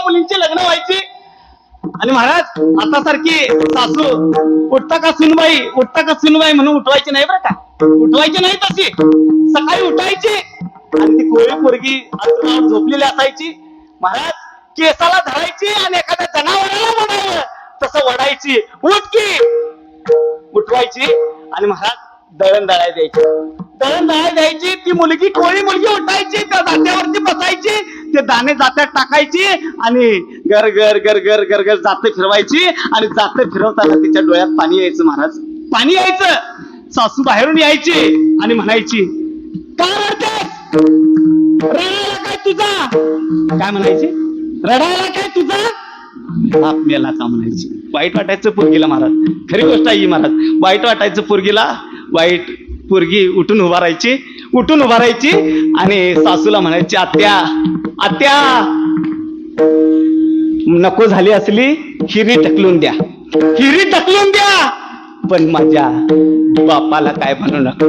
मुलींची लग्न व्हायची आणि महाराज आता सारखी सासू उठता का सुनबाई म्हणून उठवायची नाही बरं का, उठवायची नाही तशी. सकाळी उठायची आणि ती कोळी पोरगी अंथरुणावर झोपलेली असायची. महाराज केसाला धरायची आणि एखाद्या जनावराला म्हणावं तसं वडायची, उठ की उठवायची आणि महाराज दळण दळायला द्यायची. ती मुलगी कोळी मुलगी उठायची, त्या जात्यावरती बसायची, ते दाणे जात्यात टाकायची आणि गर गर गर गर गर गर जाते फिरवायची आणि जाते फिरवताना तिच्या डोळ्यात पाणी यायचं. महाराज पाणी यायचं. सासू बाहेरून यायची आणि म्हणायची, काय रडतेस? रडायला काय तुझा? काय म्हणायची? रडायला काय तुझा? बाप मेला का म्हणायची. वाईट वाटायचं पोरगीला महाराज, खरी गोष्ट आहे ही महाराज. वाईट वाटायचं पोरगीला. वाईट पोरगी उठून उभा राहायची आणि सासूला म्हणायची, आत्या नको झाली असली हिरी ढकलून द्या, पण माझ्या बापाला काय म्हणू नका.